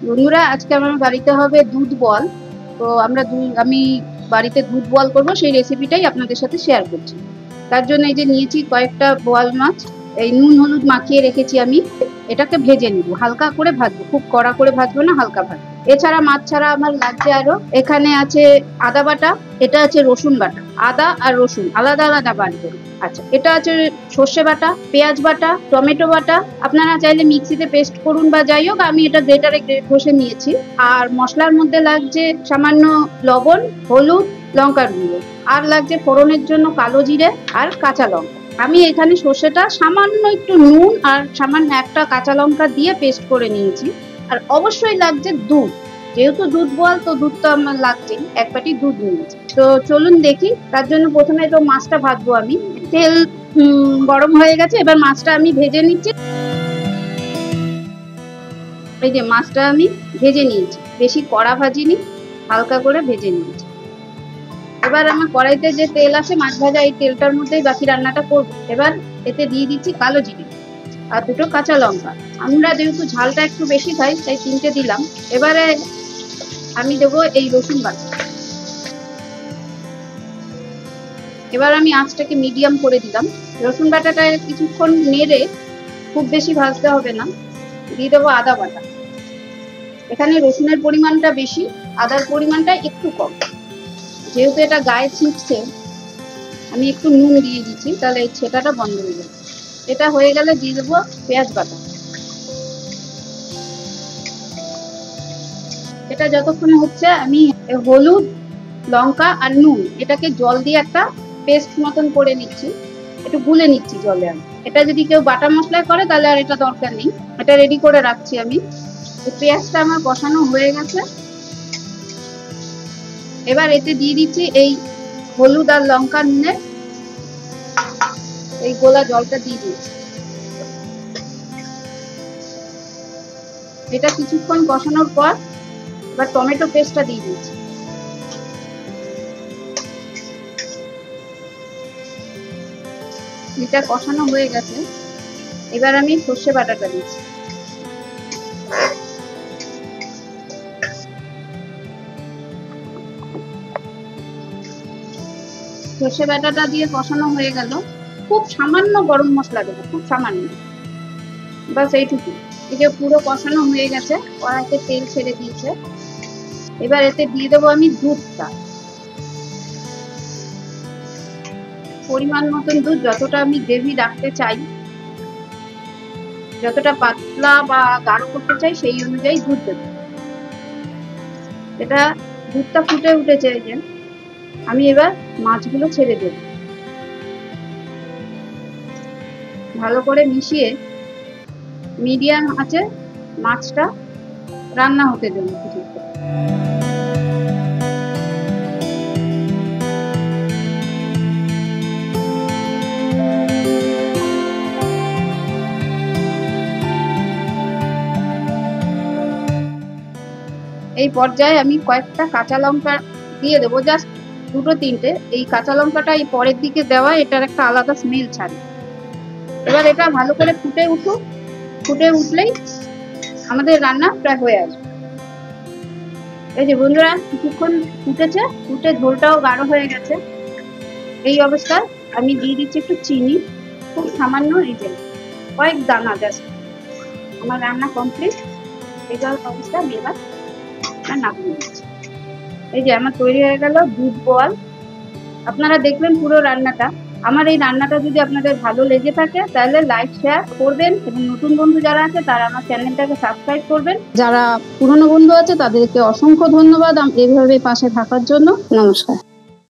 বন্ধুরা, আজকে আমার বাড়িতে হবে দুধ বল। তো আমি বাড়িতে দুধ বল করব, সেই রেসিপিটাই আপনাদের সাথে শেয়ার করছি। তার জন্য এই যে নিয়েছি কয়েকটা বোয়াল মাছ, এই নুন হলুদ মাখিয়ে রেখেছি আমি। এটাকে ভেজে নিব, হালকা করে ভাজবো, খুব কড়া করে ভাজবো না, হালকা ভাজবো। এছাড়া মাছ ছাড়া আমার লাগছে আরো, এখানে আছে আদা বাটা, এটা আছে রসুন বাটা। আদা আর রসুন আলাদা আলাদা বাটবো। আচ্ছা, এটা আছে সর্ষে বাটা, পেঁয়াজ বাটা, টমেটো বাটা। আপনারা চাইলে মিক্সিতে পেস্ট করুন বা যাই হোক, আমি এটা গ্রেটারে ঘষে নিয়েছি। আর মশলার মধ্যে লাগছে সামান্য লবণ, হলুদ, লঙ্কার গুঁড়ো। আর লাগছে ফোড়নের জন্য কালো জিরে আর কাঁচা লঙ্কা। আমি এখানে সর্ষেটা সামান্য একটু নুন আর সামান্য একটা কাঁচা লঙ্কা দিয়ে পেস্ট করে নিয়েছি। আর অবশ্যই লাগছে দুধ, যেহেতু দুধ বল তো দুধ তো আমার লাগছেই, এক বাটি দুধ নিয়েছি। তো চলুন দেখি। তার জন্য প্রথমে তো মাছটা ভাজবো আমি। তেল গরম হয়ে গেছে, এবার মাছটা আমি ভেজে নিচ্ছি। এই যে মাছটা আমি ভেজে নিয়েছি, বেশি কড়া ভাজিনি, হালকা করে ভেজে নিয়েছি। এবার আমার কড়াইতে যে তেল আছে মাছ ভাজা, এই তেলটার মধ্যেই বাকি রান্নাটা করব। এবার এতে দিয়ে দিচ্ছি কালো জিরে আর দুটো কাঁচা লঙ্কা। আমরা যেহেতু ঝালটা একটু বেশি খাই তাই 3টে দিলাম। এবারে আমি দেবো এই রসুন বাটা। এবার আমি আঁচটাকে মিডিয়াম করে দিলাম। রসুন বাটাটা কিছুক্ষণ নেড়ে, খুব বেশি ভাজতে হবে না, দিয়ে দেবো আদা বাটা। এখানে রসুনের পরিমাণটা বেশি, আদার পরিমাণটা একটু কম। যেহেতু এটা গায়ে ছিটছে, আমি একটু নুন দিয়ে দিচ্ছি, তাহলে এই ছেটাটা বন্ধ হয়ে যাবে। এটা হয়ে গেলে দিয়ে দেবো পেঁয়াজ বাটা। এটা যতক্ষণে হচ্ছে আমি হলুদ, লঙ্কা আর নুন এটাকে জল দিয়ে একটা পেস্ট মতন করে নিচ্ছি, একটু গুলে নিচ্ছি জলে। আমি এটা যদি কেউ বাটা মশলায় করে তাহলে আর এটা দরকার নেই, এটা রেডি করে রাখছি আমি। পেঁয়াজটা আমার কষানো হয়ে গেছে। এবার এতে দিয়ে দিচ্ছি এই হলুদ আর লঙ্কা নুনের এই গোলা জলটা দিয়ে দিচ্ছি। এটা কিছুক্ষণ কষানোর পর এবার টমেটো পেস্টটা দিয়ে দিচ্ছি। এটা কষানো হয়ে গেছে, এবার আমি সর্ষে বাটাটা দিচ্ছি। সর্ষে বাটাটা দিয়ে কষানো হয়ে গেল। খুব সামান্য গরম মশলা দেবো, খুব সামান্য, বাস এইটুকু। এই যে পুরো কষানো হয়ে গেছে, কড়াইতে তেল ছেড়ে দিয়েছে। এবার এতে দিয়ে দেবো আমি দুধটা, পরিমাণ মতন দুধ, যতটা আমি গ্রেভি রাখতে চাই, যতটা পাতলা বা গাঢ় করতে চাই সেই অনুযায়ী দুধ দেবো। এটা দুধটা ফুটে উঠেছে, এই যে আমি এবার মাছগুলো ছেড়ে দেব। ভালো করে মিশিয়ে মিডিয়াম আঁচে মাছটা রান্না হতে দেব কিছুক্ষণ। এই পর্যায়ে আমি কয়েকটা কাঁচা লঙ্কা দিয়ে দেবো, জাস্ট 2-3টে। এই কাঁচা লঙ্কাটা এই পরের দিকে দেওয়া, এটার একটা আলাদা স্মেল ছাড়ে। এবার এটা ভালো করে ফুটে উঠুক, ফুটে উঠলেই আমাদের রান্না প্রায় হয়ে আসবে। এই যে বন্ধুরা, কিছুক্ষণ ফুটেছে, ফুটে ঝোলটাও গাঢ় হয়ে গেছে। এই অবস্থায় আমি দিয়ে দিচ্ছি একটু চিনি, খুব সামান্য, এই যে কয়েক দানা, জাস্ট। আমার রান্না কমপ্লিট। এই অবস্থা আমি এবার নামিয়ে দিচ্ছি। এই যে আমার তৈরি হয়ে গেল দুধ বল। আপনারা দেখবেন পুরো রান্নাটা। আমার এই রান্নাটা যদি আপনাদের ভালো লেগে থাকে তাহলে লাইক শেয়ার করবেন, এবং নতুন বন্ধু যারা আছে তারা আমার চ্যানেলটাকে সাবস্ক্রাইব করবেন। যারা পুরনো বন্ধু আছে তাদেরকে অসংখ্য ধন্যবাদ এভাবে পাশে থাকার জন্য। নমস্কার।